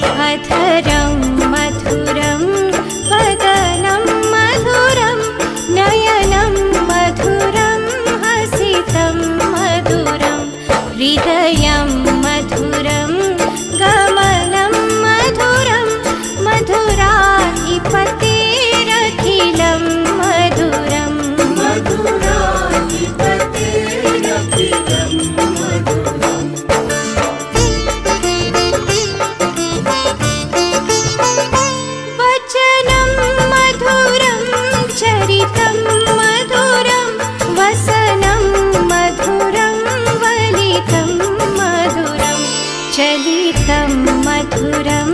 अधरं मधुरं वदनं मधुरं नयनं मधुरं हसितं मधुरं हृदयं मधुरं गमनं मधुरं मधुराधिपतेरखिलं मधुरम् वचनं मधुरं चरितं मधुरं वसनं मधुरं वलितं मधुरं चलितं मधुरं